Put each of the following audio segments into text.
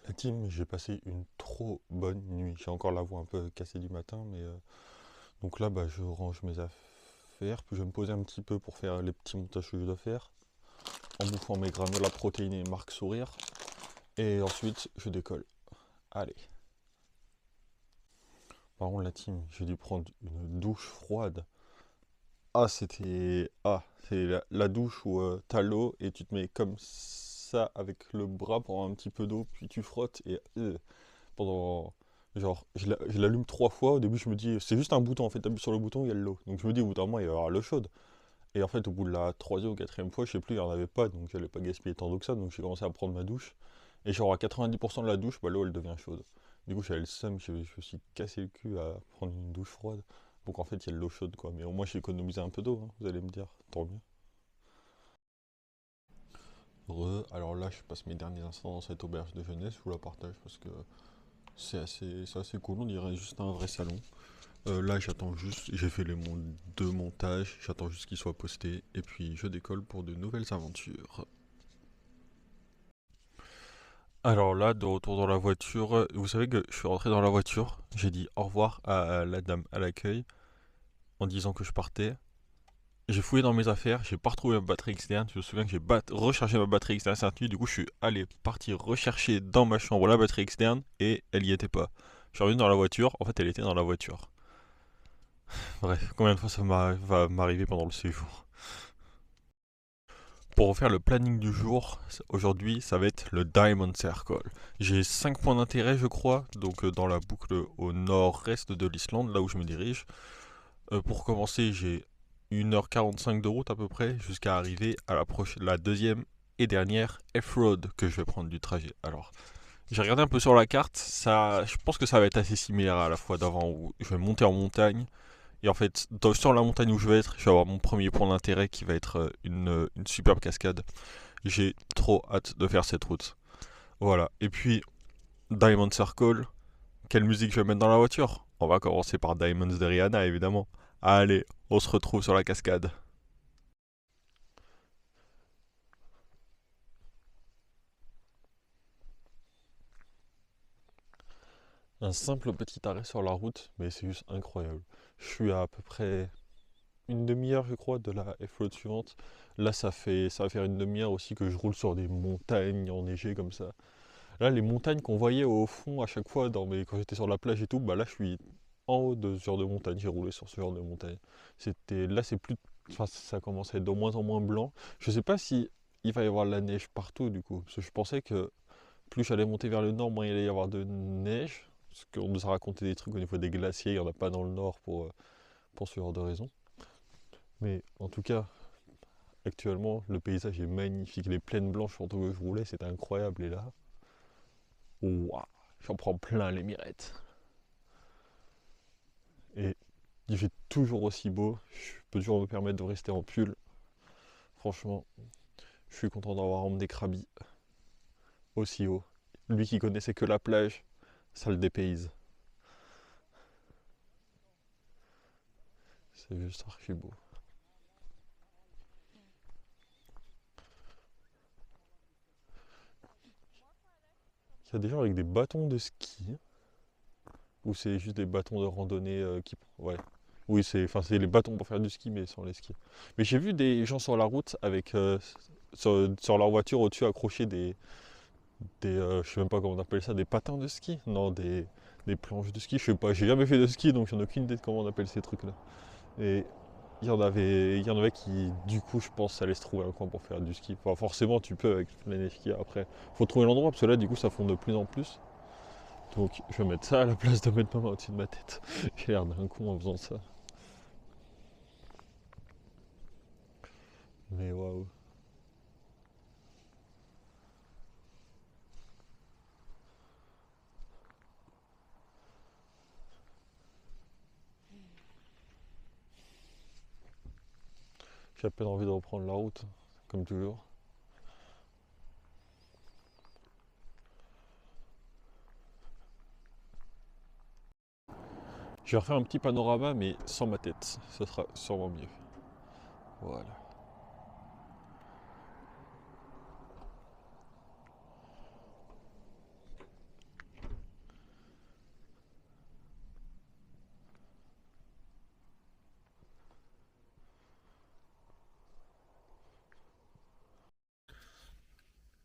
La team, j'ai passé une trop bonne nuit. J'ai encore la voix un peu cassée du matin, mais donc là, bah, je range mes affaires, puis je vais me poser un petit peu pour faire les petits montages que je dois faire, en bouffant mes granolas protéinés marque sourire, et ensuite je décolle. Allez. Par contre, la team, j'ai dû prendre une douche froide. C'est la douche où t'as l'eau et tu te mets comme ça avec le bras pour avoir un petit peu d'eau, puis tu frottes et pendant. Genre, je l'allume trois fois. Au début, je me dis, c'est juste un bouton. En fait, t'appuies sur le bouton, il y a de l'eau. Donc, je me dis, au bout d'un moment, il va y avoir l'eau chaude. Et en fait, au bout de la troisième ou quatrième fois, je sais plus, il n'y en avait pas. Donc, j'allais pas gaspiller tant d'eau que ça. Donc, j'ai commencé à prendre ma douche. Et genre, à 90% de la douche, bah, l'eau, elle devient chaude. Du coup, j'avais le seum. Je me suis cassé le cul à prendre une douche froide. Donc, en fait, il y a de l'eau chaude, quoi. Mais au moins, j'ai économisé un peu d'eau, hein, vous allez me dire. Tant mieux. Alors là, je passe mes derniers instants dans cette auberge de jeunesse. Je vous la partage parce que c'est assez cool. On dirait juste un vrai salon. Là, j'attends juste, j'ai fait deux montages, j'attends juste qu'ils soient postés, et puis je décolle pour de nouvelles aventures. Alors là, de retour dans la voiture, vous savez que je suis rentré dans la voiture, j'ai dit au revoir à la dame à l'accueil en disant que je partais. J'ai fouillé dans mes affaires, j'ai pas retrouvé ma batterie externe. Je me souviens que j'ai rechargé ma batterie externe cette nuit, du coup je suis allé partir rechercher dans ma chambre la batterie externe et elle y était pas. Je suis revenu dans la voiture, en fait elle était dans la voiture. Bref, combien de fois va m'arriver pendant le séjour? Pour refaire le planning du jour, aujourd'hui ça va être le Diamond Circle. J'ai 5 points d'intérêt je crois, donc dans la boucle au nord-est de l'Islande, là où je me dirige. Pour commencer j'ai 1h45 de route à peu près, jusqu'à arriver à la deuxième et dernière F-Road que je vais prendre du trajet. Alors, j'ai regardé un peu sur la carte, je pense que ça va être assez similaire à la fois d'avant où je vais monter en montagne. Et en fait, sur la montagne où je vais être, je vais avoir mon premier point d'intérêt qui va être une superbe cascade. J'ai trop hâte de faire cette route. Voilà. Et puis, Diamond Circle, quelle musique je vais mettre dans la voiture? On va commencer par Diamonds de Rihanna, évidemment. Allez, on se retrouve sur la cascade. Un simple petit arrêt sur la route, mais c'est juste incroyable. Je suis à peu près une demi-heure, je crois, de la F-Road suivante. Là, ça va faire une demi-heure aussi que je roule sur des montagnes enneigées comme ça. Là, les montagnes qu'on voyait au fond à chaque fois quand j'étais sur la plage et tout, bah là, je suis en haut de ce genre de montagne. J'ai roulé sur ce genre de montagne. Là, c'est plus, enfin, ça commence à être de moins en moins blanc. Je sais pas si il va y avoir de la neige partout du coup, parce que je pensais que plus j'allais monter vers le nord, moins il allait y avoir de neige. Parce qu'on nous a raconté des trucs au niveau des glaciers, il n'y en a pas dans le nord pour ce genre de raison. Mais en tout cas, actuellement, le paysage est magnifique. Les plaines blanches sur lesquelles je roulais, c'était incroyable. Et là, waouh, j'en prends plein les mirettes. Et il fait toujours aussi beau. Je peux toujours me permettre de rester en pull. Franchement, je suis content d'avoir emmené Krabi aussi haut. Lui qui connaissait que la plage, ça le dépayse. C'est juste archi beau. Il y a des gens avec des bâtons de ski. Ou c'est juste des bâtons de randonnée qui. Ouais. Oui, c'est les bâtons pour faire du ski, mais sans les skis. Mais j'ai vu des gens sur la route avec sur leur voiture au-dessus accrocher je sais même pas comment on appelle ça, des patins de ski. Non, des planches de ski. Je sais pas, j'ai jamais fait de ski, donc j'en ai aucune idée de comment on appelle ces trucs-là. Et il y en avait qui, du coup, je pense, allaient se trouver un coin pour faire du ski. Enfin, forcément, tu peux avec la neige qu'il y a après. Faut trouver l'endroit parce que là, du coup, ça fond de plus en plus. Donc je vais mettre ça à la place de mettre ma main au-dessus de ma tête. J'ai l'air d'un con en faisant ça. Mais waouh. J'ai à peine envie de reprendre la route, comme toujours. Je vais refaire un petit panorama, mais sans ma tête. Ce sera sûrement mieux. Voilà.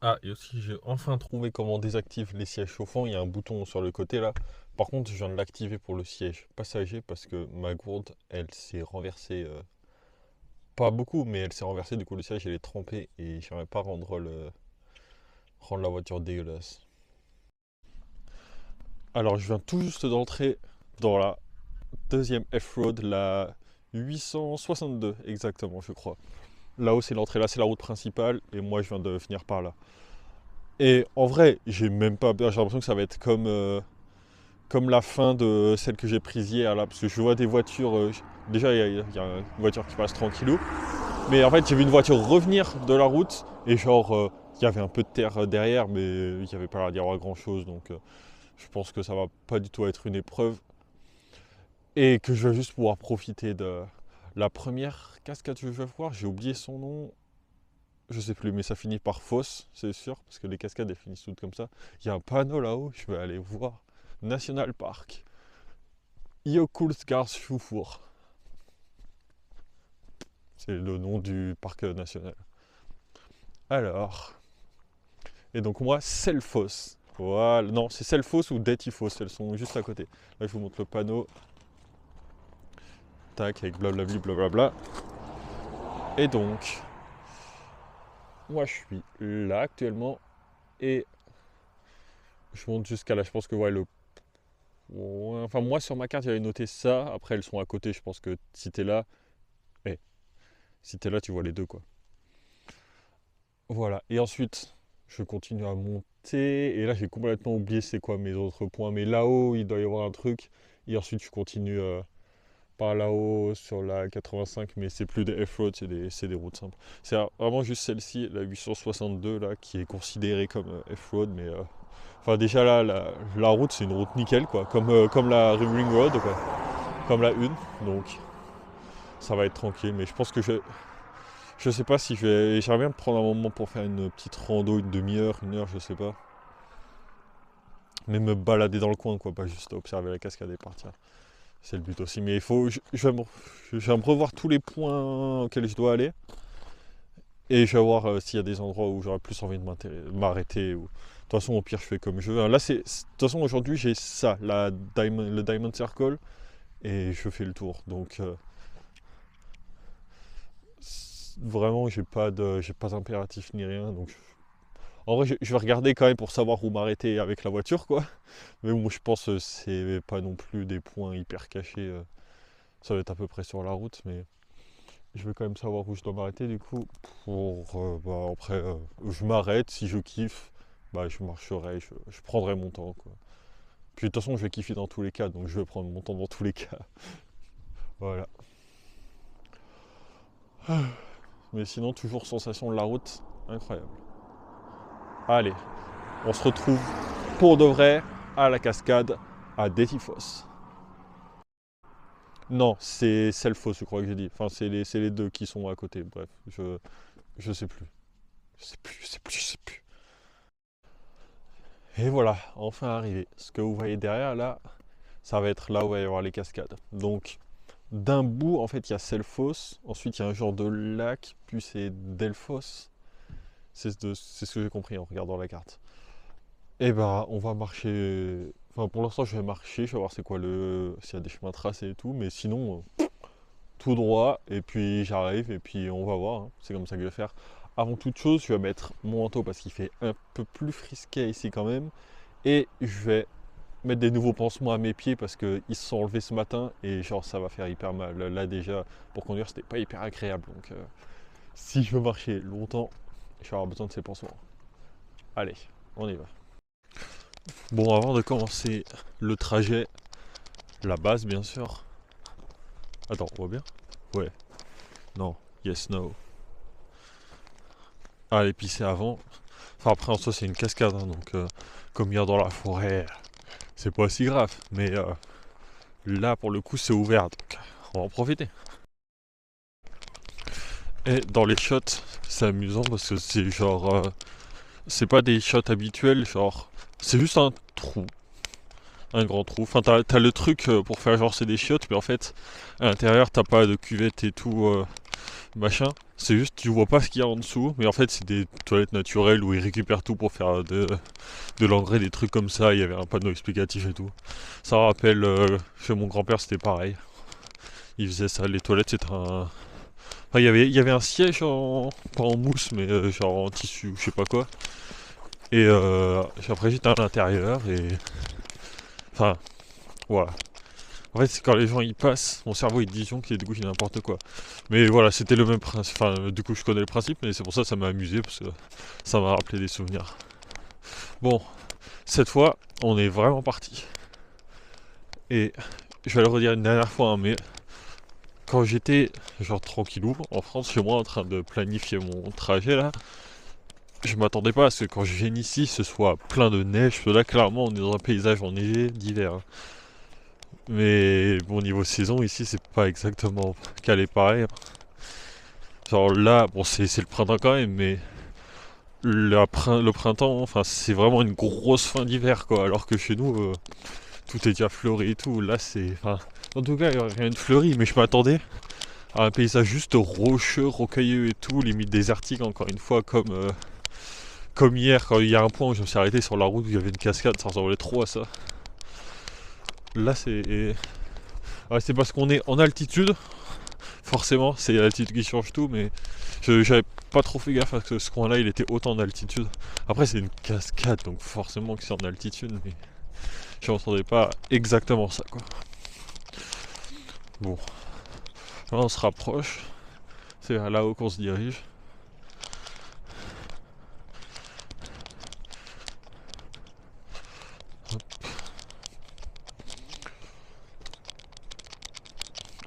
Ah, et aussi, j'ai enfin trouvé comment désactiver les sièges chauffants. Il y a un bouton sur le côté là. Par contre, je viens de l'activer pour le siège passager parce que ma gourde, elle s'est renversée. Pas beaucoup, mais elle s'est renversée. Du coup, le siège, il est trempé et j'aimerais pas rendre la voiture dégueulasse. Alors, je viens tout juste d'entrer dans la deuxième F-Road, la 862 exactement, je crois. Là-haut, c'est l'entrée, là, c'est la route principale et moi, je viens de finir par là. Et en vrai, j'ai même pas, j'ai l'impression que ça va être comme la fin de celle que j'ai prise hier là, parce que je vois des voitures. Déjà, il y a une voiture qui passe tranquillou, mais en fait, j'ai vu une voiture revenir de la route et genre, il y avait un peu de terre derrière, mais il n'y avait pas l'air d'y avoir grand chose, donc je pense que ça va pas du tout être une épreuve et que je vais juste pouvoir profiter de la première cascade que je vais voir. J'ai oublié son nom. Je sais plus, mais ça finit par Foss, c'est sûr, parce que les cascades elles finissent toutes comme ça. Il y a un panneau là-haut, je vais aller voir. National Park. Jökulsárshufur. C'est le nom du parc national. Alors. Et donc moi, Selfoss. Voilà. Non, c'est Selfoss ou Dettifoss, elles sont juste à côté. Là, je vous montre le panneau. Tac, avec blablabli, blablabla. Et donc, moi je suis là actuellement. Et je monte jusqu'à là. Je pense que ouais, ouais, enfin, moi sur ma carte, j'avais noté ça. Après, elles sont à côté. Je pense que si t'es là, eh, si t'es là, tu vois les deux quoi. Voilà. Et ensuite, je continue à monter. Et là, j'ai complètement oublié c'est quoi mes autres points. Mais là-haut, il doit y avoir un truc. Et ensuite, je continue par là-haut sur la 85. Mais c'est plus des F-roads, c'est des routes simples. C'est vraiment juste celle-ci, la 862, là, qui est considérée comme F-road. Mais enfin, déjà là, la route, c'est une route nickel, quoi. Comme la Ring Road, quoi. Comme la une. Donc, ça va être tranquille. Mais je pense que je sais pas si je vais. J'aimerais bien prendre un moment pour faire une petite rando, une demi-heure, une heure, je sais pas. Mais me balader dans le coin, quoi, pas juste observer la cascade et partir. C'est le but aussi. Mais il faut. Je vais me revoir tous les points auxquels je dois aller. Et je vais voir s'il y a des endroits où j'aurais plus envie de m'arrêter. De toute façon, au pire, je fais comme je veux. Là, de toute façon, aujourd'hui, j'ai ça, le Diamond Circle. Et je fais le tour. Donc, vraiment, j'ai pas d'impératif ni rien. Donc, en vrai, je vais regarder quand même pour savoir où m'arrêter avec la voiture, quoi. Mais bon, je pense que c'est pas non plus des points hyper cachés. Ça va être à peu près sur la route, mais je vais quand même savoir où je dois m'arrêter du coup. Bah, après, je m'arrête. Si je kiffe, bah, je marcherai, je prendrai mon temps, quoi. Puis de toute façon, je vais kiffer dans tous les cas, donc je vais prendre mon temps dans tous les cas. Voilà. Mais sinon, toujours sensation de la route, incroyable. Allez, on se retrouve pour de vrai à la cascade à Dettifoss. Non, c'est Selfoss, je crois que j'ai dit. Enfin, c'est les deux qui sont à côté. Bref, je sais plus. Je sais plus. Et voilà, enfin arrivé. Ce que vous voyez derrière là, ça va être là où il va y avoir les cascades. Donc, d'un bout, en fait, il y a Selfoss. Ensuite, il y a un genre de lac. Puis c'est Delfoss. C'est ce que j'ai compris en regardant la carte. Et bah, on va marcher. Enfin, pour l'instant, je vais marcher. Je vais voir c'est quoi s'il y a des chemins tracés et tout. Mais sinon, tout droit. Et puis j'arrive. Et puis on va voir, hein. C'est comme ça que je vais faire. Avant toute chose, je vais mettre mon manteau parce qu'il fait un peu plus frisquet ici quand même. Et je vais mettre des nouveaux pansements à mes pieds parce qu'ils se sont enlevés ce matin. Et genre, ça va faire hyper mal. Là, déjà, pour conduire, c'était pas hyper agréable. Donc, si je veux marcher longtemps, je vais avoir besoin de ces pansements. Allez, on y va. Bon, avant de commencer le trajet, la base bien sûr. Attends, on voit bien? Ouais. Non. Yes, no. Allez, puis c'est avant. Enfin, après, en soi, c'est une cascade, hein, donc comme hier dans la forêt, c'est pas si grave. Mais là, pour le coup, c'est ouvert, donc on va en profiter. Et dans les shots, c'est amusant parce que c'est genre. C'est pas des shots habituels, genre. C'est juste un trou. Un grand trou. Enfin, t'as le truc pour faire genre c'est des chiottes, mais en fait, à l'intérieur, t'as pas de cuvette et tout, machin. C'est juste, tu vois pas ce qu'il y a en dessous, mais en fait, c'est des toilettes naturelles où ils récupèrent tout pour faire de l'engrais, des trucs comme ça. Il y avait un panneau explicatif et tout. Ça rappelle, chez mon grand-père, c'était pareil. Il faisait ça. Les toilettes, c'était un. Enfin, il y avait un siège pas en mousse, mais genre en tissu ou je sais pas quoi. Et après, j'étais à l'intérieur et. Enfin, voilà. En fait, c'est quand les gens y passent, mon cerveau il disjoncte et du coup, il dit n'importe quoi. Mais voilà, c'était le même principe. Enfin, du coup, je connais le principe, mais c'est pour ça que ça m'a amusé parce que ça m'a rappelé des souvenirs. Bon, cette fois, on est vraiment parti. Et je vais le redire une dernière fois, hein, mais quand j'étais genre tranquillou en France chez moi en train de planifier mon trajet là, je m'attendais pas à ce que quand je vienne ici ce soit plein de neige. Parce que là clairement on est dans un paysage enneigé d'hiver, hein. Mais bon niveau saison ici c'est pas exactement calé pareil, hein. Genre là, bon c'est le printemps quand même, mais le printemps, enfin c'est vraiment une grosse fin d'hiver quoi. Alors que chez nous, tout est déjà fleuri et tout. Là c'est, enfin, en tout cas il n'y a rien de fleuri, mais je m'attendais à un paysage juste rocheux, rocailleux et tout, limite désertique encore une fois, comme hier quand il y a un point où je me suis arrêté sur la route où il y avait une cascade, ça ressemblait trop à ça. Là c'est, ouais, c'est parce qu'on est en altitude. Forcément, c'est l'altitude qui change tout, mais j'avais pas trop fait gaffe parce que ce coin-là, il était autant en altitude. Après, c'est une cascade, donc forcément que c'est en altitude, mais je n'entendais pas exactement ça, quoi. Bon, là, on se rapproche. C'est vers là-haut qu'on se dirige.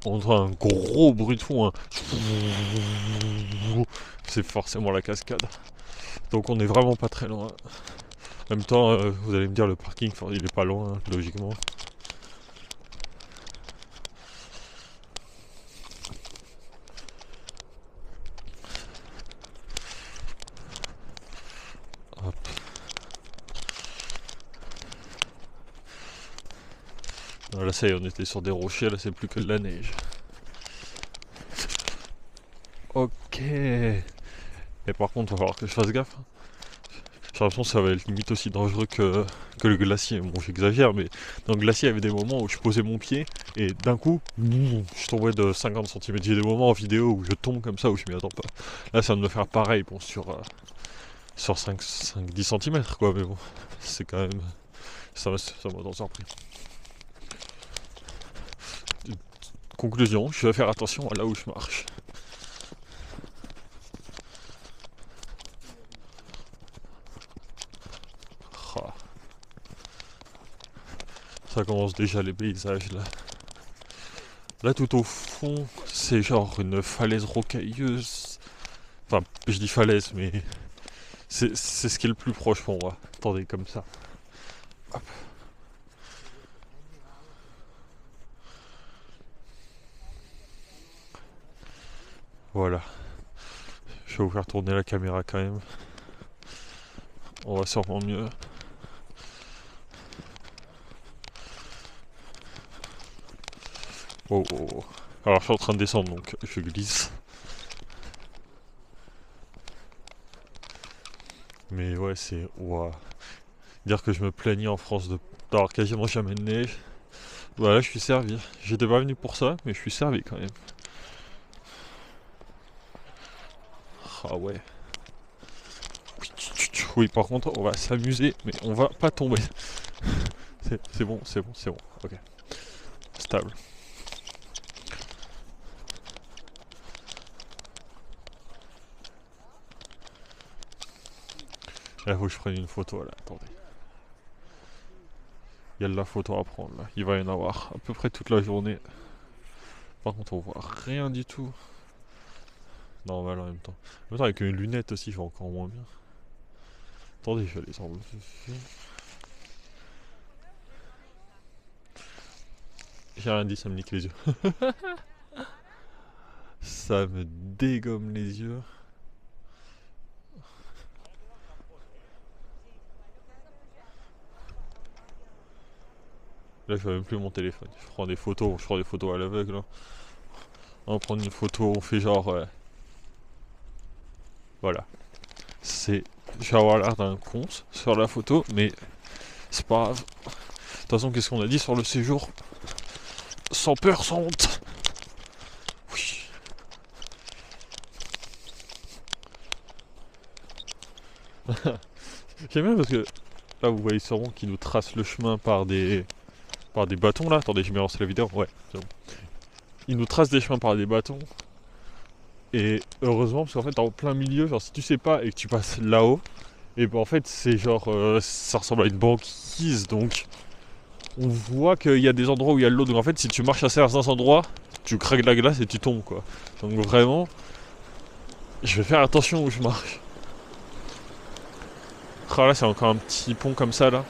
On entend un gros bruit de fond, hein. C'est forcément la cascade. Donc on est vraiment pas très loin. En même temps, vous allez me dire, le parking, il est pas loin, hein, logiquement. Hop. Là, ça y est, on était sur des rochers, là, c'est plus que de la neige. Ok. Et par contre, il va falloir que je fasse gaffe, hein. J'ai l'impression que ça va être limite aussi dangereux que le glacier. Bon, j'exagère, mais dans le glacier, il y avait des moments où je posais mon pied et d'un coup, je tombais de 50 cm. J'ai des moments en vidéo où je tombe comme ça, où je m'y attends pas. Là, ça va me faire pareil, bon, sur 5-10 cm, quoi, mais bon, c'est quand même. Ça m'a tant surpris. Conclusion, je vais faire attention à là où je marche. Ah, ça commence déjà les paysages là. Là tout au fond, c'est genre une falaise rocailleuse. Enfin, je dis falaise, mais c'est ce qui est le plus proche pour moi. Attendez, comme ça. Hop. Voilà. Je vais vous faire tourner la caméra quand même. On va sûrement mieux. Oh, oh, oh. Alors je suis en train de descendre donc je glisse. Mais ouais, c'est. Ouah. Dire que je me plaignais en France d'avoir quasiment jamais de neige. Bah là je suis servi. J'étais pas venu pour ça, mais je suis servi quand même. Ah ouais. Oui, par contre, on va s'amuser, mais on va pas tomber. C'est bon, c'est bon, c'est bon. Ok. Stable. Là, faut que je prenne une photo, là. Attendez. Il y a de la photo à prendre, là. Il va y en avoir à peu près toute la journée. Par contre, on voit rien du tout. Normal en même temps. En même temps, avec une lunette aussi, je vois encore moins bien. Attendez, je vais les enlever. J'ai rien dit, ça me nique les yeux. Ça me dégomme les yeux. Là, je vois même plus mon téléphone. Je prends des photos à l'aveugle, là. On va prendre une photo, on fait genre. Voilà. Je vais avoir l'air d'un con sur la photo, mais c'est pas grave. De toute façon, qu'est-ce qu'on a dit sur le séjour? Sans peur, sans honte. Oui. J'aime bien parce que là, vous voyez sûrement qu'ils nous tracent le chemin par des bâtons là. Attendez, je vais lancer la vidéo. Ouais, c'est bon. Ils nous tracent des chemins par des bâtons. Et heureusement, parce qu'en fait, en plein milieu, genre si tu sais pas et que tu passes là-haut, et ben en fait, c'est genre, ça ressemble à une banquise, donc on voit qu'il y a des endroits où il y a de l'eau. Donc en fait, si tu marches à certains endroits, tu craques la glace et tu tombes quoi. Donc vraiment, je vais faire attention où je marche. Ah là, c'est encore un petit pont comme ça là.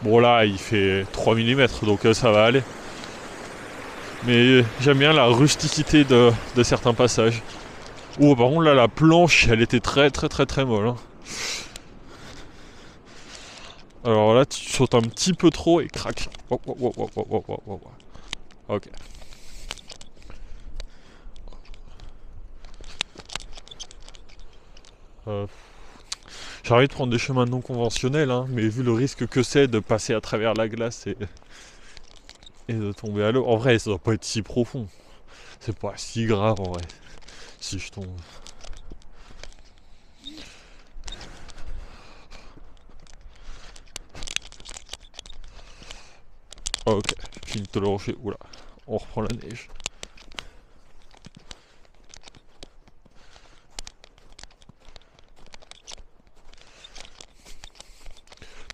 Bon là, il fait 3 mm, donc ça va aller. Mais j'aime bien la rusticité de certains passages. Oh, par contre, là, la planche, elle était très très très très molle. Hein. Alors là, tu sautes un petit peu trop et crac. Oh, oh, oh, oh, oh, oh, oh, oh. Ok. J'ai envie de prendre des chemins non conventionnels, hein, mais vu le risque que c'est de passer à travers la glace et de tomber à l'eau, en vrai, ça doit pas être si profond. C'est pas si grave en vrai, si je tombe. Ok, fini de le rocher. Oula, on reprend la neige.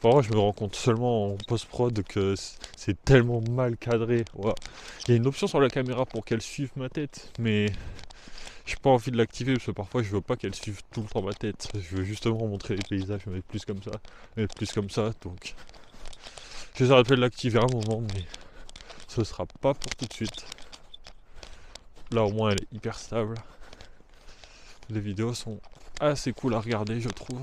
Par contre, je me rends compte seulement en post-prod que c'est tellement mal cadré. Ouais. Il y a une option sur la caméra pour qu'elle suive ma tête, mais j'ai pas envie de l'activer parce que parfois je veux pas qu'elle suive tout le temps ma tête. Je veux justement montrer les paysages, mais plus comme ça, donc j'essaierai de l'activer à un moment, mais ce sera pas pour tout de suite. Là au moins elle est hyper stable. Les vidéos sont assez cool à regarder, je trouve.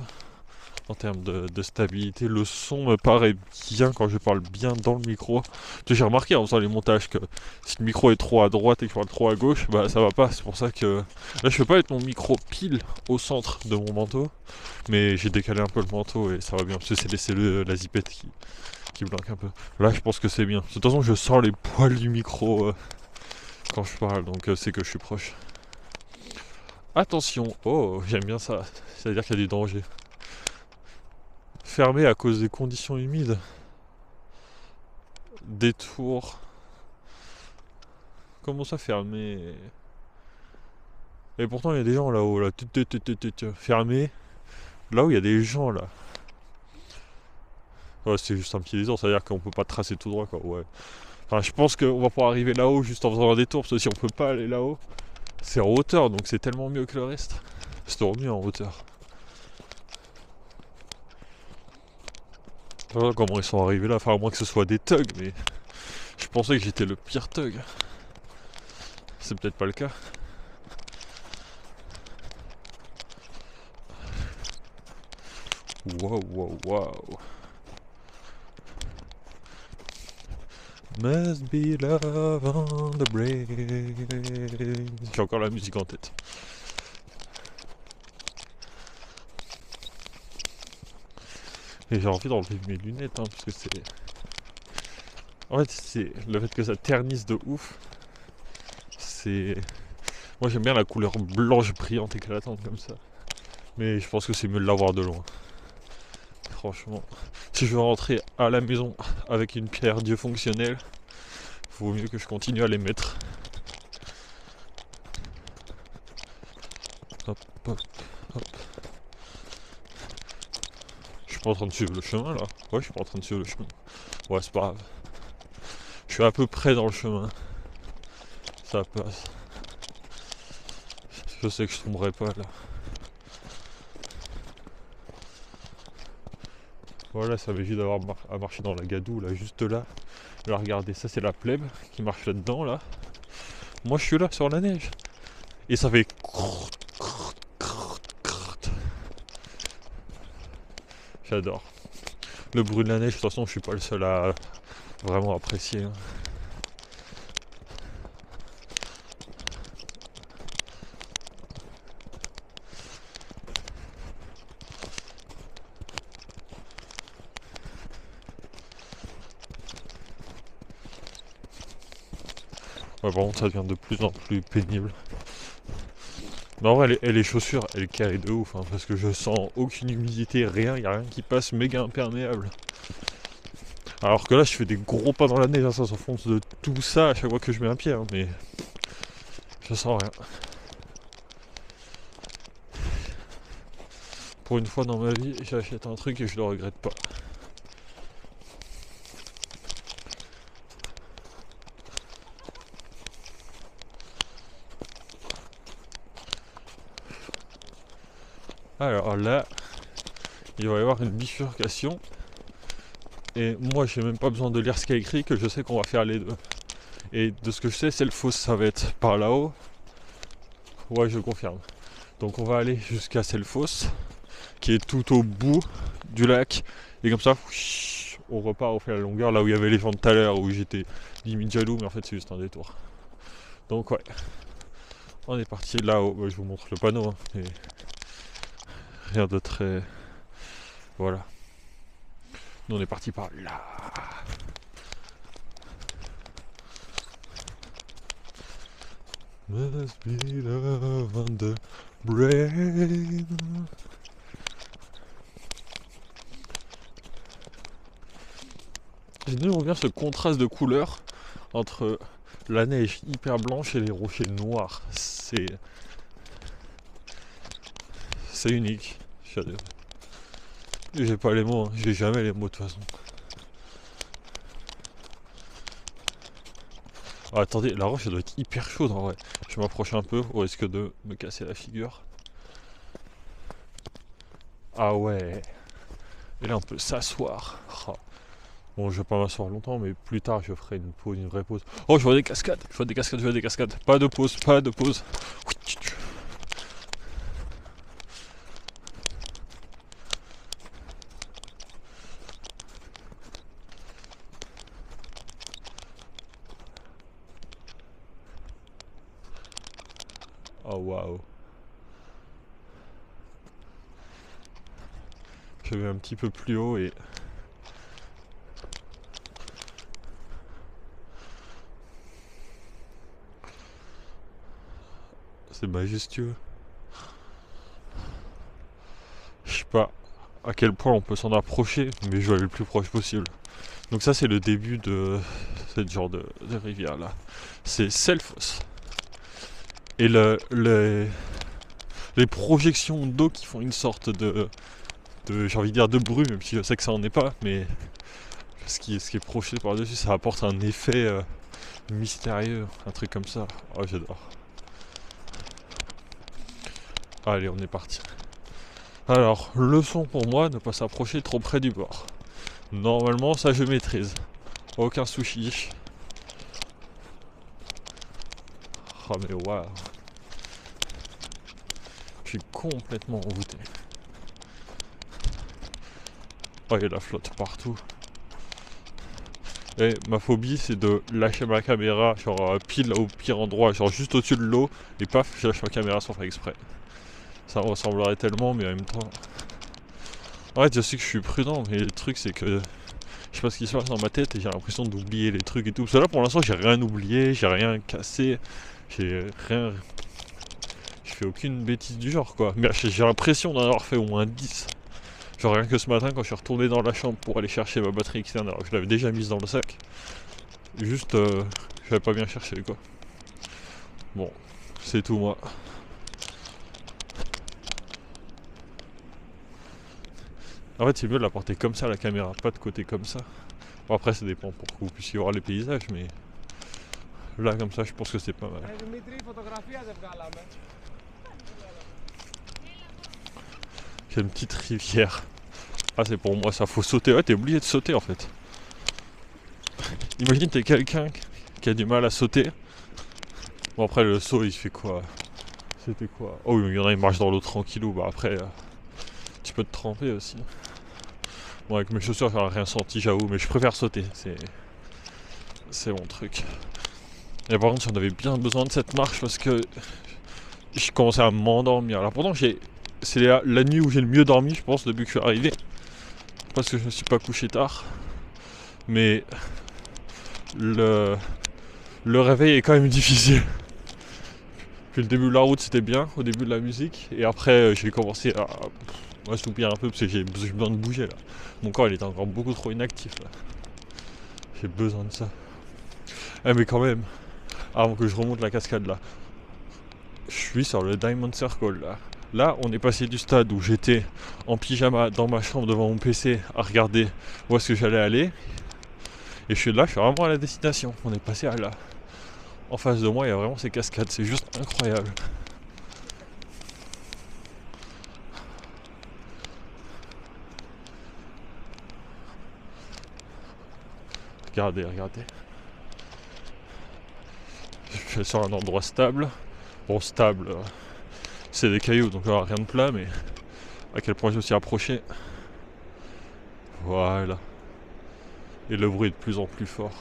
En termes de stabilité, le son me paraît bien quand je parle bien dans le micro. J'ai remarqué en faisant les montages que si le micro est trop à droite et que je parle trop à gauche, bah ça va pas. C'est pour ça que là je peux pas mettre mon micro pile au centre de mon manteau, mais j'ai décalé un peu le manteau et ça va bien parce que c'est la zipette qui bloque un peu. Là je pense que c'est bien. De toute façon je sens les poils du micro quand je parle, donc c'est que je suis proche. Attention, oh j'aime bien ça, c'est-à-dire qu'il y a du danger. Fermé à cause des conditions humides. Détour. Comment ça fermé? Et pourtant il y a des gens là-haut là. Fermé. Là où il y a des gens là. Ouais, c'est juste un pied des c'est à dire qu'on peut pas tracer tout droit quoi. Ouais. Enfin je pense qu'on va pouvoir arriver là-haut juste en faisant un détour. Parce que si on peut pas aller là-haut, c'est en hauteur donc c'est tellement mieux que le reste. C'est toujours mieux en hauteur. Je sais pas comment ils sont arrivés là, enfin à moins que ce soit des thugs, mais je pensais que j'étais le pire thug. C'est peut-être pas le cas. Wow, wow, wow. Must be love on the brain. J'ai encore la musique en tête. Et j'ai envie d'enlever mes lunettes, hein, parce que c'est... En fait, c'est le fait que ça ternisse de ouf. C'est... Moi j'aime bien la couleur blanche brillante éclatante comme ça. Mais je pense que c'est mieux de l'avoir de loin. Franchement. Si je veux rentrer à la maison avec une pierre Dieu fonctionnelle, vaut mieux que je continue à les mettre. Hop, hop, hop. Je suis pas en train de suivre le chemin là. Ouais, je suis pas en train de suivre le chemin. Ouais, c'est pas grave. Je suis à peu près dans le chemin. Ça passe. Je sais que je tomberai pas là. Voilà, ça m'évite d'avoir à marcher dans la gadoue là, juste là. Là, regardez, ça c'est la plèbe qui marche là-dedans là. Moi je suis là sur la neige. Et ça fait... J'adore. Le bruit de la neige, de toute façon je suis pas le seul à vraiment apprécier. Hein. Ouais, par contre, ça devient de plus en plus pénible. Mais en vrai, les chaussures, elles calent de ouf, hein, parce que je sens aucune humidité, rien, y a rien qui passe, méga imperméable. Alors que là, je fais des gros pas dans la neige, hein, ça s'enfonce de tout ça à chaque fois que je mets un pied, hein, mais je sens rien. Pour une fois dans ma vie, j'achète un truc et je le regrette pas. Alors là, il va y avoir une bifurcation. Et moi, j'ai même pas besoin de lire ce qu'il y a écrit, que je sais qu'on va faire les deux. Et de ce que je sais, c'est le fosse, ça va être par là-haut. Ouais, je confirme. Donc on va aller jusqu'à Selfoss, qui est tout au bout du lac. Et comme ça, on repart, on fait la longueur, là où il y avait les gens de tout à l'heure, où j'étais limite jaloux, mais en fait c'est juste un détour. Donc ouais, on est parti là-haut. Je vous montre le panneau, hein, mais rien de très... Voilà. Nous on est parti par là. Must be love on the brain. J'aime bien ce contraste de couleurs entre la neige hyper blanche et les rochers noirs. C'est unique. J'ai pas les mots, hein. J'ai jamais les mots de toute façon. Ah, attendez, la roche elle doit être hyper chaude en vrai. Je m'approche un peu au risque de me casser la figure. Ah ouais. Et là on peut s'asseoir. Oh. Bon, je vais pas m'asseoir longtemps, mais plus tard je ferai une pause, une vraie pause. Oh, je vois des cascades, je vois des cascades, je vois des cascades. Pas de pause, pas de pause. Oh waouh. Je vais un petit peu plus haut et... C'est majestueux. Je sais pas à quel point on peut s'en approcher, mais je vais aller le plus proche possible. Donc ça c'est le début de cette genre de rivière là. C'est Selfoss. Et les projections d'eau qui font une sorte de j'ai envie de dire de brume, même si je sais que ça en est pas, mais ce qui est projeté par-dessus, ça apporte un effet mystérieux, un truc comme ça. Oh, j'adore. Allez, on est parti. Alors, leçon pour moi, ne pas s'approcher trop près du bord. Normalement, ça je maîtrise. Aucun souci. Oh mais waouh. Je suis complètement envoûté. Oh, il y a de la flotte partout. Et ma phobie, c'est de lâcher ma caméra, genre pile au pire endroit, genre juste au-dessus de l'eau, et paf, je lâche ma caméra sans faire exprès. Ça me ressemblerait tellement, mais en même temps... En fait, je sais que je suis prudent, mais le truc, c'est que... Je sais pas ce qui se passe dans ma tête, et j'ai l'impression d'oublier les trucs et tout. Parce que là, pour l'instant, j'ai rien oublié, j'ai rien cassé, j'ai rien... Je fais aucune bêtise du genre, quoi. Mais j'ai l'impression d'en avoir fait au moins 10. Genre rien que ce matin quand je suis retourné dans la chambre pour aller chercher ma batterie externe alors que je l'avais déjà mise dans le sac. Juste j'avais pas bien cherché quoi. Bon, c'est tout moi. En fait c'est mieux de la porter comme ça la caméra, pas de côté comme ça. Bon après ça dépend pour que vous puissiez voir les paysages mais là comme ça je pense que c'est pas mal. Il y a une petite rivière. Ah c'est pour moi ça, faut sauter. Ouais t'es obligé de sauter en fait. Imagine t'es quelqu'un qui a du mal à sauter. Bon après le saut il fait quoi? C'était quoi? Oh il y en a ils marchent dans l'eau tranquillou. Bah après tu peux te tremper aussi. Bon avec mes chaussures j'aurais rien senti j'avoue mais je préfère sauter. C'est mon truc. Et par contre j'en avais bien besoin de cette marche parce que je commençais à m'endormir. Alors pourtant c'est la nuit où j'ai le mieux dormi je pense depuis que je suis arrivé. Parce que je me suis pas couché tard. Mais le le réveil est quand même difficile. Puis le début de la route c'était bien, au début de la musique, et après j'ai commencé à m'assoupir un peu parce que j'ai besoin de bouger là. Mon corps il était encore beaucoup trop inactif là. J'ai besoin de ça. Eh mais quand même, avant que je remonte la cascade là, je suis sur le Diamond Circle là. Là on est passé du stade où j'étais en pyjama dans ma chambre devant mon PC à regarder où est-ce que j'allais aller. Et je suis là, je suis vraiment à la destination. On est passé à là. En face de moi, il y a vraiment ces cascades, c'est juste incroyable. Regardez, regardez. Je suis sur un endroit stable. Bon, stable, c'est des cailloux, donc rien de plat, mais à quel point je me suis approché. Voilà. Et le bruit est de plus en plus fort.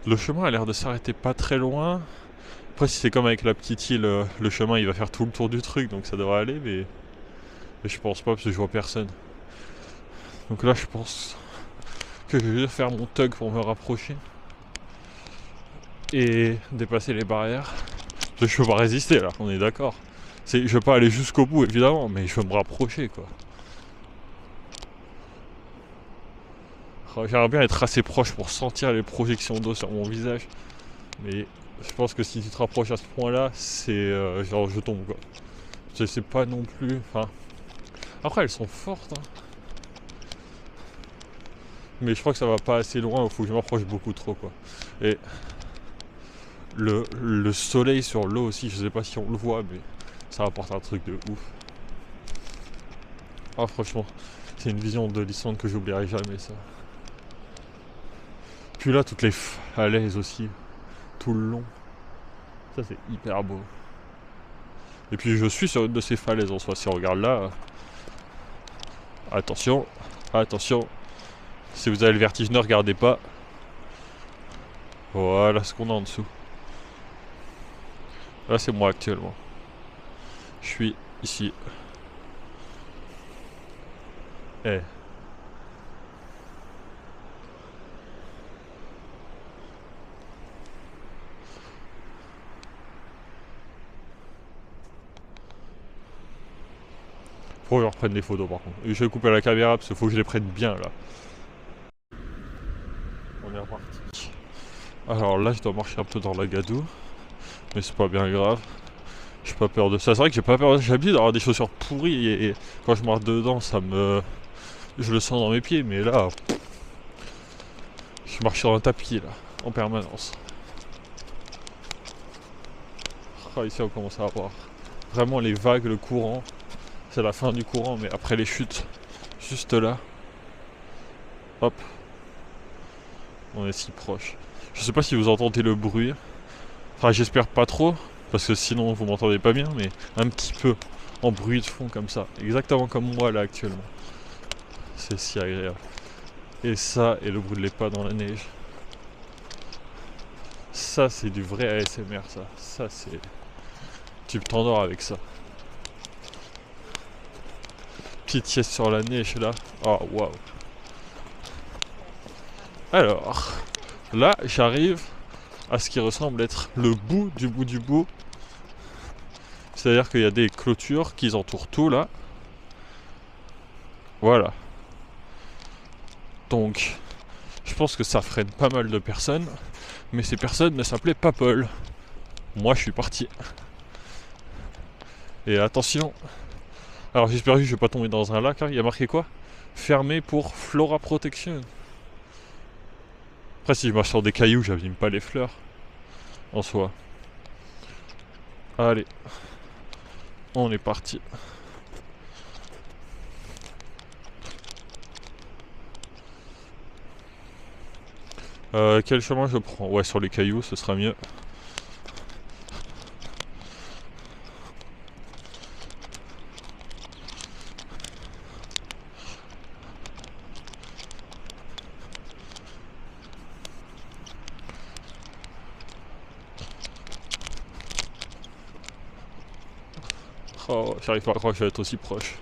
Le chemin a l'air de s'arrêter pas très loin. Après, si c'est comme avec la petite île, le chemin il va faire tout le tour du truc, donc ça devrait aller, mais je pense pas parce que je vois personne. Donc là, je pense que je vais faire mon tug pour me rapprocher et dépasser les barrières. Je peux pas résister là, on est d'accord. Je veux pas aller jusqu'au bout évidemment, mais je veux me rapprocher quoi. J'aimerais bien être assez proche pour sentir les projections d'eau sur mon visage, mais je pense que si tu te rapproches à ce point là, c'est genre je tombe quoi. Je sais pas non plus, enfin... Après elles sont fortes hein. Mais je crois que ça va pas assez loin, il faut que je m'approche beaucoup trop quoi. Et le soleil sur l'eau aussi, je sais pas si on le voit, mais ça apporte un truc de ouf. Ah franchement, c'est une vision de l'Islande que j'oublierai jamais ça. Puis là toutes les falaises aussi, tout le long. Ça c'est hyper beau. Et puis je suis sur une de ces falaises en soi, si on regarde là. Attention, attention. Si vous avez le vertige, ne regardez pas. Voilà ce qu'on a en dessous. Là c'est moi actuellement. Je suis ici. Eh. Faut que je reprenne des photos par contre. Et je vais couper la caméra parce qu'il faut que je les prenne bien là. On est reparti. Alors là je dois marcher un peu dans la gadoue. Mais c'est pas bien grave. J'ai pas peur de ça. C'est vrai que j'ai pas peur. J'ai l'habitude d'avoir des chaussures pourries et quand je marche dedans ça me... Je le sens dans mes pieds, mais là... Je marche sur un tapis là, en permanence. Oh, ici on commence à avoir vraiment les vagues, le courant. C'est la fin du courant, mais après les chutes, juste là. Hop. On est si proche. Je sais pas si vous entendez le bruit. Enfin j'espère pas trop, parce que sinon vous m'entendez pas bien, mais un petit peu en bruit de fond comme ça. Exactement comme moi là actuellement. C'est si agréable. Et ça, et le bruit de les pas dans la neige. Ça c'est du vrai ASMR ça. Ça c'est... Tu t'endors avec ça. Petite sieste sur la neige là. Oh waouh. Alors, là j'arrive à ce qui ressemble être le bout du bout du bout. C'est-à-dire qu'il y a des clôtures qui entourent tout là. Voilà. Donc, je pense que ça freine pas mal de personnes. Mais ces personnes ne s'appelaient pas Paul. Moi je suis parti. Et attention. Alors j'espère que je vais pas tomber dans un lac. Hein. Il y a marqué quoi? Fermé pour Flora Protection. Après si je marche sur des cailloux, j'abîme pas les fleurs. En soi. Allez. On est parti. Quel chemin je prends? Ouais, sur les cailloux, ce sera mieux. Oh, j'arrive pas à croire que je vais être aussi proche.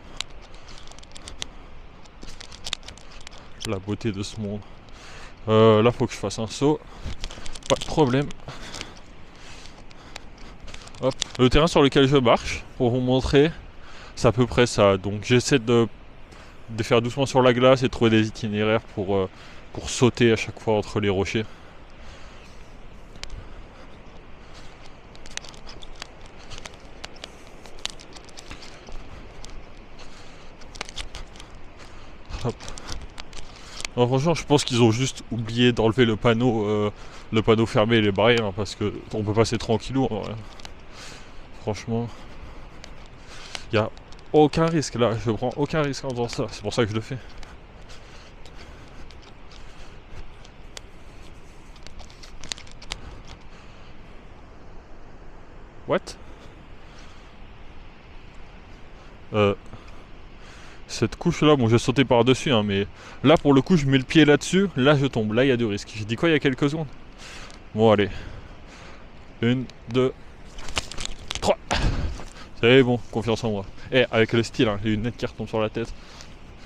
La beauté de ce monde. Là, faut que je fasse un saut. Pas de problème. Hop. Le terrain sur lequel je marche, pour vous montrer, c'est à peu près ça. Donc j'essaie de faire doucement sur la glace et de trouver des itinéraires pour sauter à chaque fois entre les rochers. Hop. Alors, franchement, je pense qu'ils ont juste oublié d'enlever le panneau fermé et les barrières, hein, parce que on peut passer tranquillou. Hein, ouais. Franchement, il n'y a aucun risque là. Je prends aucun risque en faisant ça. C'est pour ça que je le fais. What? Cette couche là, bon, j'ai sauté par dessus, hein, mais là pour le coup, je mets le pied là-dessus, là je tombe, là il y a du risque. J'ai dit quoi il y a quelques secondes? Bon, allez. 1, 2, 3. C'est bon, confiance en moi. Et avec le style, hein, les lunettes qui retombent sur la tête.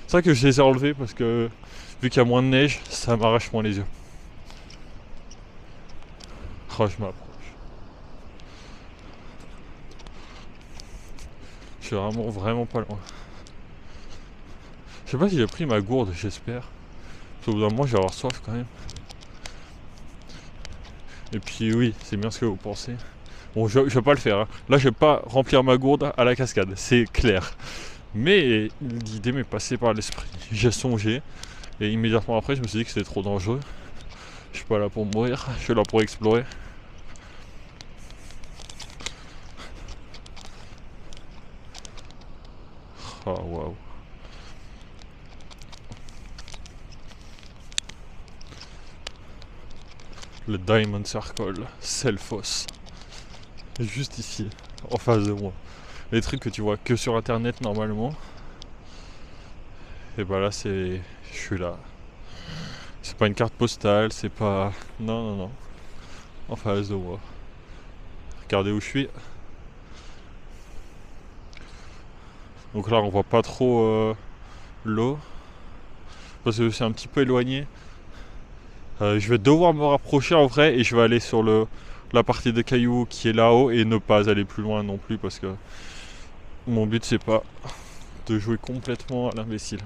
C'est vrai que je les ai enlevées parce que vu qu'il y a moins de neige, ça m'arrache moins les yeux. Oh, je m'approche. Je suis vraiment pas loin. Je sais pas si j'ai pris ma gourde, j'espère. Parce qu'au bout d'un moment, je vais avoir soif quand même. Et puis oui, c'est bien ce que vous pensez. Bon, je vais pas le faire. Hein. Là, je vais pas remplir ma gourde à la cascade, c'est clair. Mais l'idée m'est passée par l'esprit. J'ai songé. Et immédiatement après, je me suis dit que c'était trop dangereux. Je suis pas là pour mourir, je suis là pour explorer. Oh waouh. Le Diamond Circle, Selfos. Juste ici, en face de moi. Les trucs que tu vois que sur internet normalement. Et bah là je suis là. C'est pas une carte postale, c'est pas. Non. En face de moi. Regardez où je suis. Donc là on voit pas trop l'eau. Parce que c'est un petit peu éloigné. Je vais devoir me rapprocher en vrai et je vais aller sur la partie de cailloux qui est là-haut et ne pas aller plus loin non plus parce que mon but c'est pas de jouer complètement à l'imbécile.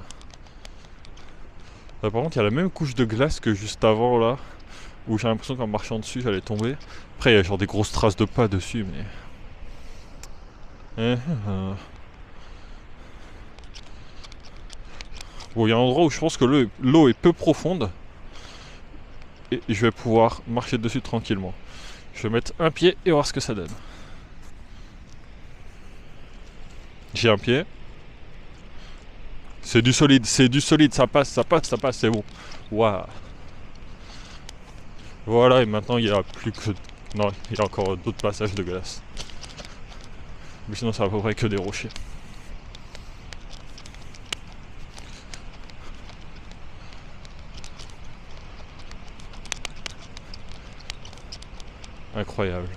Là, par contre il y a la même couche de glace que juste avant là où j'ai l'impression qu'en marchant dessus j'allais tomber. Après il y a genre des grosses traces de pas dessus mais... Bon, il y a un endroit où je pense que l'eau est peu profonde et je vais pouvoir marcher dessus tranquillement. Je vais mettre un pied et voir ce que ça donne. J'ai un pied. C'est du solide, ça passe, c'est bon. Waouh. Voilà, et maintenant il y a plus que... Non, il y a encore d'autres passages de glace. Mais sinon c'est à peu près que des rochers. Incroyable.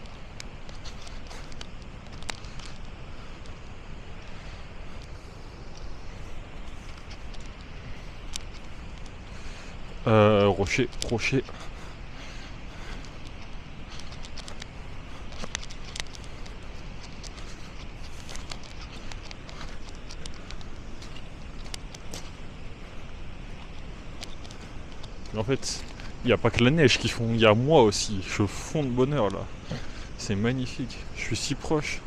Rocher. En fait, il n'y a pas que la neige qui fond, il y a moi aussi. Je fonds de bonheur là. C'est magnifique. Je suis si proche.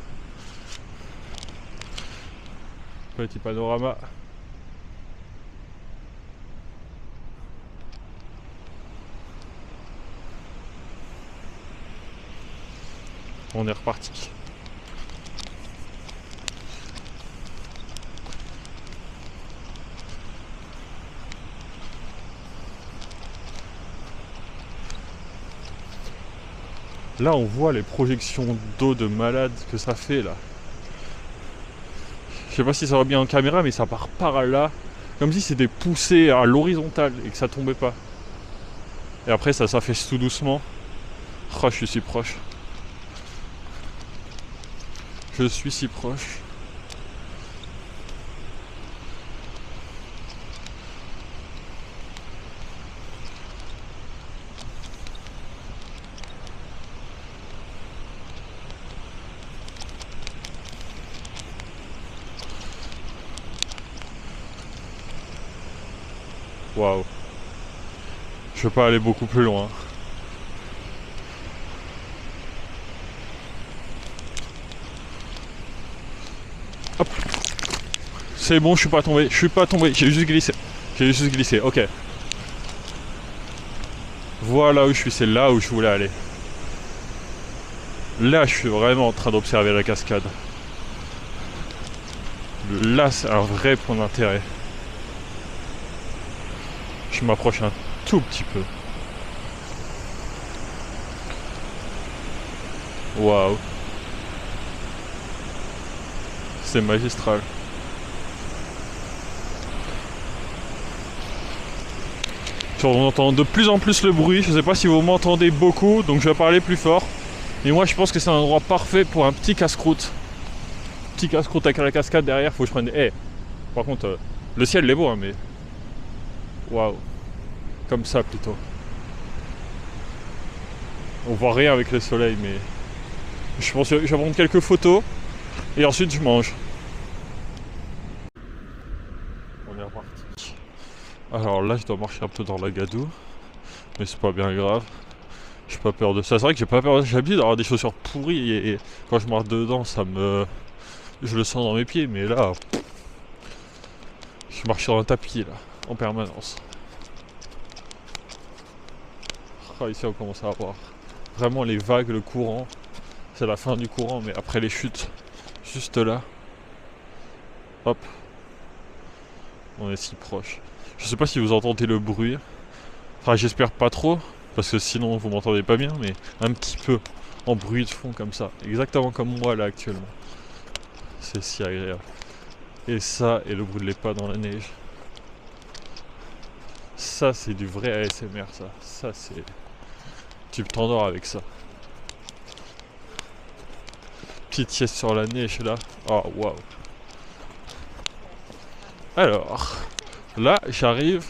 Petit panorama. On est reparti. Là, on voit les projections d'eau de malade que ça fait là. Je sais pas si ça va bien en caméra, mais ça part par là. Comme si c'était poussé à l'horizontale et que ça tombait pas. Et après, ça s'affaisse tout doucement. Oh, je suis si proche. Je suis si proche. Waouh. Je peux pas aller beaucoup plus loin. Hop. C'est bon, je suis pas tombé. Je suis pas tombé. J'ai juste glissé. J'ai juste glissé. Ok. Voilà où je suis. C'est là où je voulais aller. Là, je suis vraiment en train d'observer la cascade. Là, c'est un vrai point d'intérêt. Je m'approche un tout petit peu. Waouh. C'est magistral. On entend de plus en plus le bruit. Je sais pas si vous m'entendez beaucoup, donc je vais parler plus fort. Et moi, je pense que c'est un endroit parfait pour un petit casse-croûte. Petit casse-croûte avec la cascade derrière. Faut que je prenne des... Hey, par contre, le ciel il est beau, hein, mais... Waouh. Comme ça, plutôt. On voit rien avec le soleil, mais... Je pense que je vais prendre quelques photos. Et ensuite, je mange. On est reparti. Alors là, je dois marcher un peu dans la gadoue. Mais c'est pas bien grave. J'ai pas peur de ça. C'est vrai que j'ai pas peur. J'ai l'habitude d'avoir des chaussures pourries et quand je marche dedans, ça me... Je le sens dans mes pieds, mais là... Je marche sur un tapis, là, en permanence. Ah, ici, on commence à avoir vraiment les vagues, le courant. C'est la fin du courant, mais après les chutes, juste là. Hop. On est si proche. Je sais pas si vous entendez le bruit. Enfin, j'espère pas trop, parce que sinon vous m'entendez pas bien, mais un petit peu en bruit de fond comme ça. Exactement comme moi là actuellement. C'est si agréable. Et ça, et le bruit de les pas dans la neige. Ça, c'est du vrai ASMR, ça. Ça, c'est... Tu t'endors avec ça. Petite sieste sur la neige là. Oh, waouh. Alors, là, j'arrive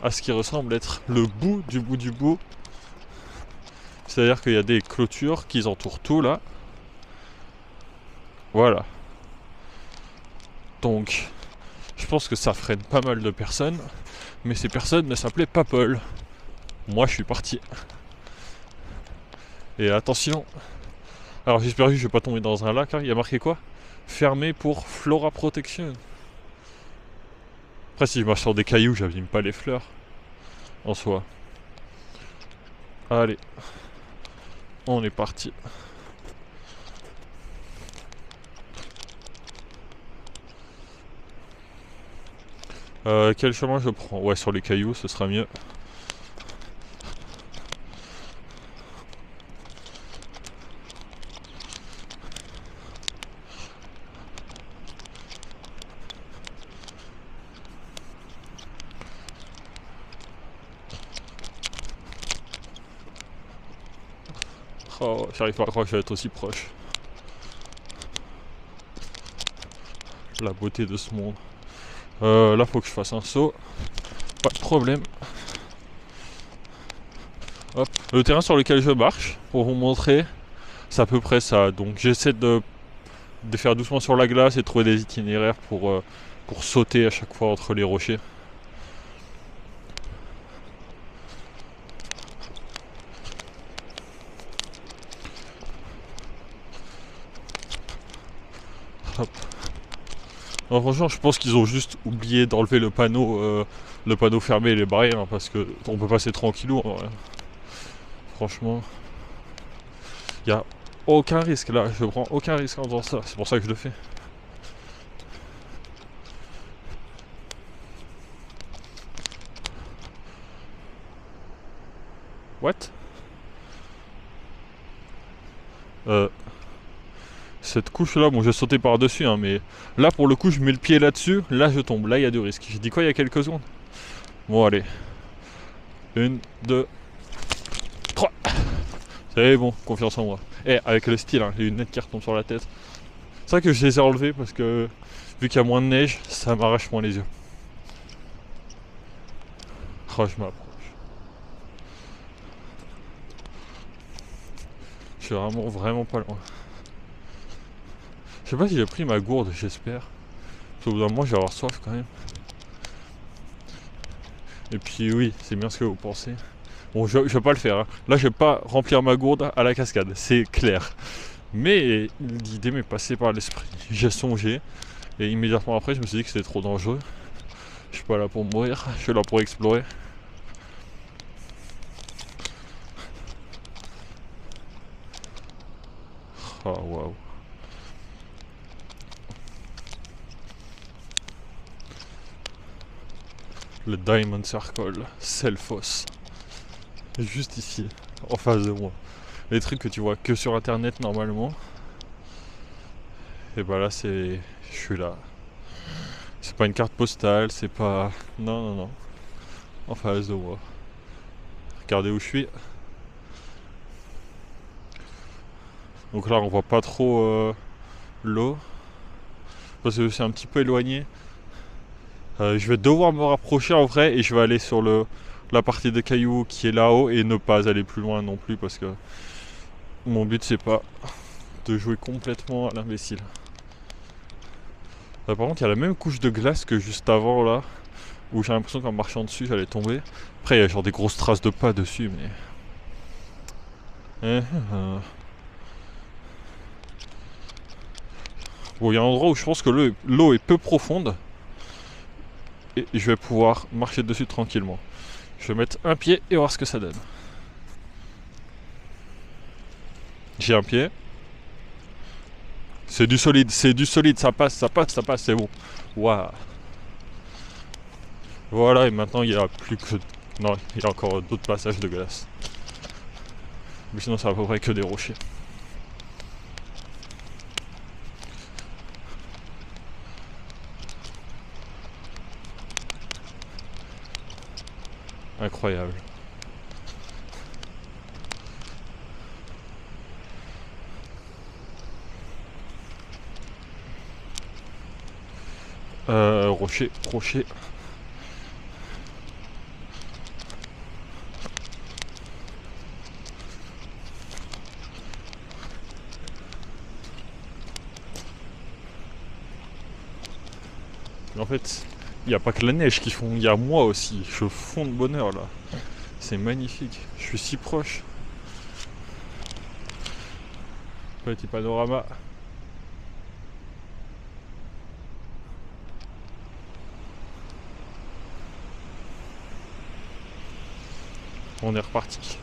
à ce qui ressemble être le bout du bout du bout. C'est-à-dire qu'il y a des clôtures qui entourent tout là. Voilà. Donc, je pense que ça freine pas mal de personnes. Mais ces personnes ne s'appelaient pas Paul. Moi, je suis parti. Et attention. Alors, j'espère que je vais pas tomber dans un lac. Hein. Il y a marqué quoi? Fermé pour Flora Protection. Après, si je marche sur des cailloux, j'abîme pas les fleurs. En soi. Allez. On est parti. Quel chemin je prends? Ouais, sur les cailloux, ce sera mieux. Oh, j'arrive pas à croire que je vais être aussi proche. La beauté de ce monde. Là, faut que je fasse un saut. Pas de problème. Hop. Le terrain sur lequel je marche, pour vous montrer, c'est à peu près ça. Donc j'essaie de faire doucement sur la glace et de trouver des itinéraires pour sauter à chaque fois entre les rochers. Hop. Alors, franchement, je pense qu'ils ont juste oublié d'enlever le panneau fermé et les barrières, hein, parce que on peut passer tranquillou. Hein, ouais. Franchement, il y a aucun risque là. Je prends aucun risque en faisant ça. C'est pour ça que je le fais. What? Cette couche là, bon, j'ai sauté par dessus, hein, mais là pour le coup, je mets le pied là-dessus. Là, je tombe. Là, il y a du risque. J'ai dit quoi il y a quelques secondes? Bon, allez. 1, 2, 3. C'est bon, confiance en moi. Et avec le style, hein, les lunettes qui retombent sur la tête. C'est vrai que je les ai enlevées parce que vu qu'il y a moins de neige, ça m'arrache moins les yeux. Oh, je m'approche. Je suis vraiment pas loin. Je sais pas si j'ai pris ma gourde, j'espère. Parce qu'au bout d'un moment, je vais avoir soif quand même. Et puis oui, c'est bien ce que vous pensez. Bon, je vais pas le faire, hein. Là, je vais pas remplir ma gourde à la cascade, c'est clair. Mais l'idée m'est passée par l'esprit. J'ai songé. Et immédiatement après, je me suis dit que c'était trop dangereux. Je suis pas là pour mourir, je suis là pour explorer. Ah, waouh. Le Diamond Circle, Selfos. Juste ici, en face de moi. Les trucs que tu vois que sur internet normalement. Et bah là, je suis là. C'est pas une carte postale, c'est pas... Non, non, non. En face de moi. Regardez où je suis. Donc là, on voit pas trop l'eau. Parce que c'est un petit peu éloigné. Je vais devoir me rapprocher en vrai et je vais aller sur la partie des cailloux qui est là-haut et ne pas aller plus loin non plus parce que mon but c'est pas de jouer complètement à l'imbécile. Par contre, il y a la même couche de glace que juste avant là, où j'ai l'impression qu'en marchant dessus j'allais tomber. Après, il y a genre des grosses traces de pas dessus, mais. Bon, il y a un endroit où je pense que l'eau est peu profonde. Et je vais pouvoir marcher dessus tranquillement. Je vais mettre un pied et voir ce que ça donne. J'ai un pied. C'est du solide, ça passe, c'est bon. Waouh. Voilà, et maintenant il y a plus que... Non, il y a encore d'autres passages de glace. Mais sinon c'est à peu près que des rochers. Incroyable. Rocher. En fait, il n'y a pas que la neige qui fond, il y a moi aussi. Je fonds de bonheur là. C'est magnifique. Je suis si proche. Petit panorama. On est reparti.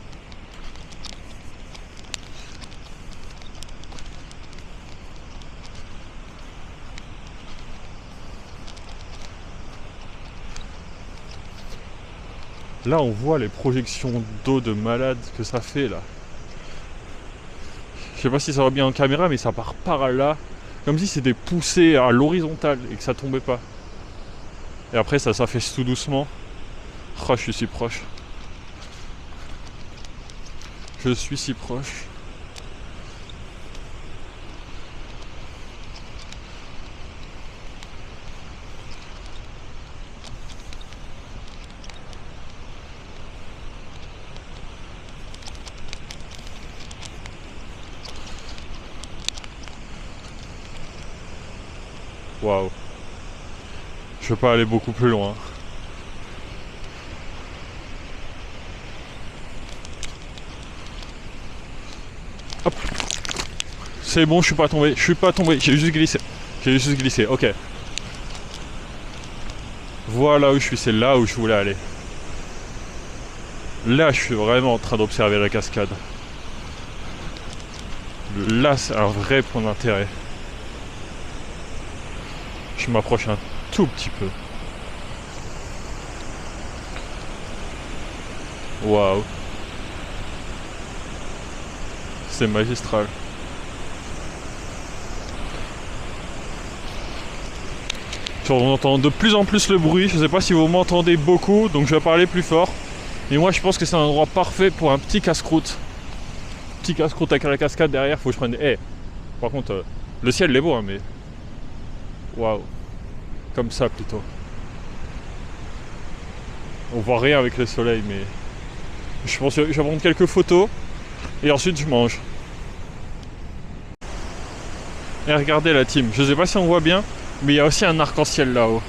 Là, on voit les projections d'eau de malade que ça fait là. Je sais pas si ça va bien en caméra, mais ça part par là. Comme si c'était poussé à l'horizontale et que ça tombait pas. Et après, ça s'affaisse tout doucement. Oh, je suis si proche. Je suis si proche. Waouh. Je vais pas aller beaucoup plus loin. Hop. C'est bon, je suis pas tombé, j'ai juste glissé, ok. Voilà où je suis, c'est là où je voulais aller. Là, je suis vraiment en train d'observer la cascade. Là, c'est un vrai point d'intérêt. Je m'approche un tout petit peu. Waouh. C'est magistral. On entend de plus en plus le bruit. Je sais pas si vous m'entendez beaucoup, donc je vais parler plus fort. Et moi, je pense que c'est un endroit parfait pour un petit casse-croûte. Petit casse-croûte avec la cascade derrière. Faut que je prenne. Par contre, le ciel il est beau, hein, mais waouh. Comme ça plutôt. On voit rien avec le soleil, mais je pense que je vais prendre quelques photos et ensuite je mange. Et regardez la team. Je sais pas si on voit bien, mais il y a aussi un arc-en-ciel là-haut.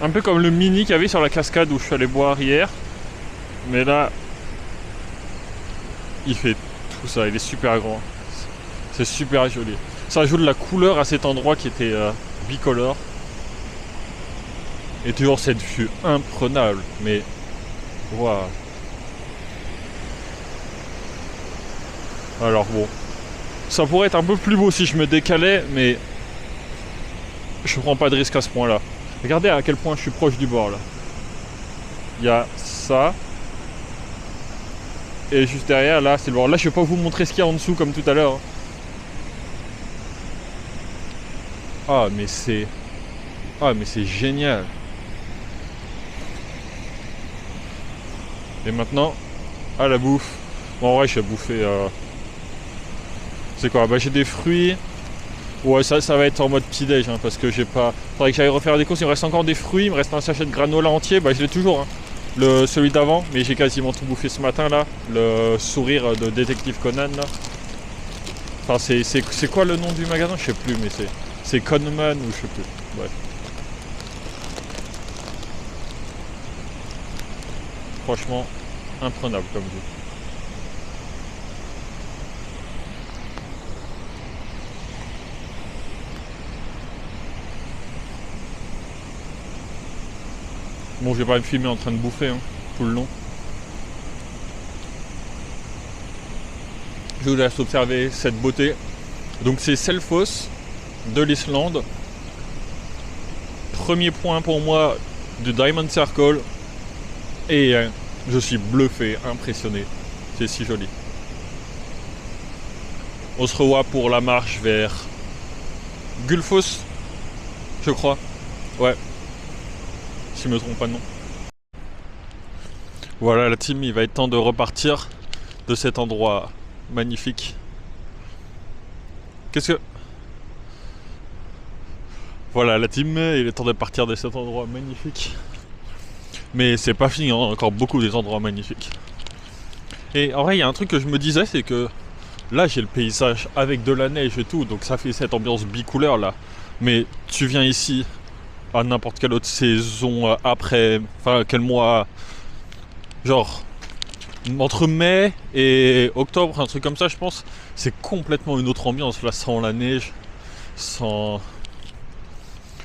Un peu comme le mini qu'il y avait sur la cascade où je suis allé boire hier. Mais là, il fait tout ça, il est super grand. C'est super joli. Ça ajoute de la couleur à cet endroit qui était bicolore. Et toujours cette vue imprenable. Mais, waouh. Alors bon, ça pourrait être un peu plus beau si je me décalais, mais je prends pas de risque à ce point-là. Regardez à quel point je suis proche du bord là. Il y a ça. Et juste derrière, là, c'est le bord. Là, je vais pas vous montrer ce qu'il y a en dessous comme tout à l'heure. Ah, mais c'est génial. Et maintenant, à la bouffe. Bon, en vrai, je vais bouffer. C'est quoi? Bah, j'ai des fruits. Ouais, ça va être en mode petit-déj, hein, parce que j'ai pas. Faudrait que j'aille refaire des courses. Il me reste encore des fruits, il me reste un sachet de granola entier. Bah, je l'ai toujours, hein. Celui d'avant, mais j'ai quasiment tout bouffé ce matin là. Le sourire de Détective Conan là. Enfin, c'est quoi le nom du magasin? Je sais plus, mais c'est Conman ou je sais plus. Bref. Franchement, imprenable comme vue. Bon, je vais pas me filmer en train de bouffer hein, tout le long. Je vous laisse observer cette beauté. Donc c'est Selfoss de l'Islande. Premier point pour moi du Diamond Circle. Et je suis bluffé, impressionné. C'est si joli. On se revoit pour la marche vers Gullfoss, je crois. Ouais. Si je me trompe pas de nom. Voilà la team, il va être temps de repartir de cet endroit magnifique. Qu'est-ce que... Voilà la team, il est temps de partir de cet endroit magnifique. Mais c'est pas fini, hein, encore beaucoup des endroits magnifiques. Et en vrai, il y a un truc que je me disais, c'est que là j'ai le paysage avec de la neige et tout, donc ça fait cette ambiance bicouleur là. Mais tu viens ici à n'importe quelle autre saison après, enfin quel mois, genre entre mai et octobre, un truc comme ça je pense, c'est complètement une autre ambiance là, sans la neige, sans...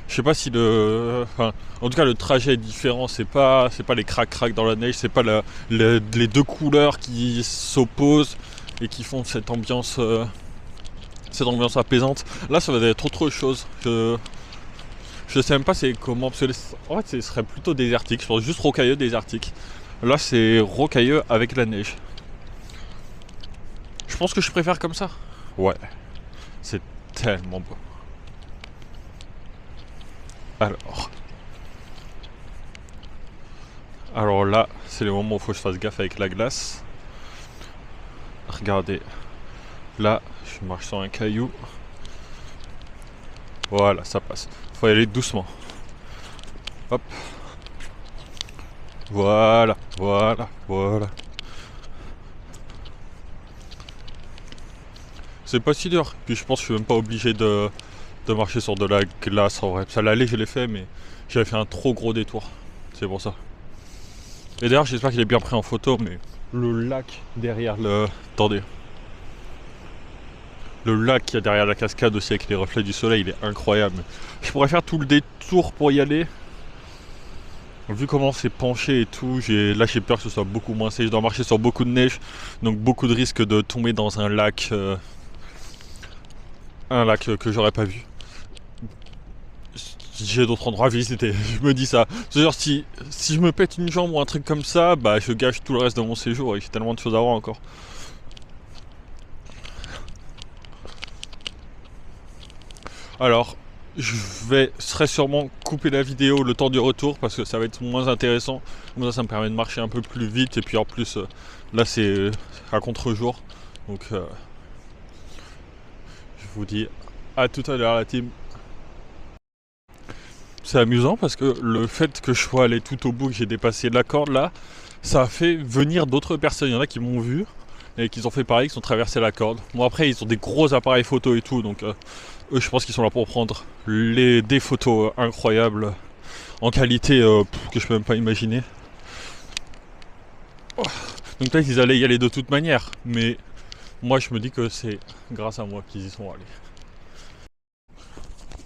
Je sais pas si enfin, en tout cas le trajet est différent, c'est pas les crac-crac dans la neige, c'est pas les deux couleurs qui s'opposent et qui font cette ambiance apaisante. Là ça va être autre chose. Je sais même pas c'est comment, parce que en fait ce serait plutôt désertique, je pense juste rocailleux désertique. Là c'est rocailleux avec la neige. Je pense que je préfère comme ça. Ouais, c'est tellement beau. Alors là, c'est le moment où il faut que je fasse gaffe avec la glace. Regardez, là je marche sur un caillou. Voilà, ça passe. Faut y aller doucement. Hop. Voilà. C'est pas si dur. Puis je pense que je suis même pas obligé de marcher sur de la glace en vrai. Ça l'allait, je l'ai fait, mais j'avais fait un trop gros détour. C'est pour ça. Et d'ailleurs, j'espère qu'il est bien pris en photo, mais le lac derrière le... Attendez. Le lac qu'il y a derrière la cascade aussi avec les reflets du soleil, il est incroyable. Je pourrais faire tout le détour pour y aller. Vu comment c'est penché et tout, là j'ai peur que ce soit beaucoup moins safe. Je dois marcher sur beaucoup de neige, donc beaucoup de risques de tomber dans un lac que j'aurais pas vu. J'ai d'autres endroits à visiter, je me dis ça. C'est-à-dire si je me pète une jambe ou un truc comme ça, bah je gâche tout le reste de mon séjour et j'ai tellement de choses à voir encore. Alors, je vais très sûrement couper la vidéo le temps du retour parce que ça va être moins intéressant. Comme ça me permet de marcher un peu plus vite et puis en plus, là c'est à contre-jour. Donc, je vous dis à tout à l'heure la team. C'est amusant parce que le fait que je sois allé tout au bout, que j'ai dépassé la corde là, ça a fait venir d'autres personnes. Il y en a qui m'ont vu et qui ont fait pareil, qui ont traversé la corde. Bon après ils ont des gros appareils photo et tout, donc eux je pense qu'ils sont là pour prendre des photos incroyables en qualité que je peux même pas imaginer. Donc peut-être qu'ils allaient y aller de toute manière, mais moi je me dis que c'est grâce à moi qu'ils y sont allés.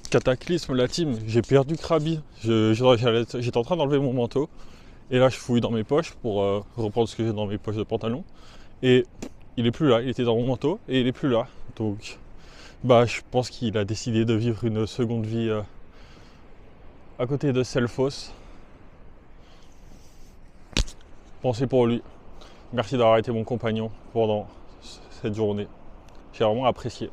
Cataclysme la team, j'ai perdu Krabi. J'étais en train d'enlever mon manteau. Et là je fouille dans mes poches pour reprendre ce que j'ai dans mes poches de pantalon. Et il est plus là, il était dans mon manteau et il est plus là. Donc bah je pense qu'il a décidé de vivre une seconde vie à côté de Selfos. Pensez pour lui. Merci d'avoir été mon compagnon pendant cette journée. J'ai vraiment apprécié.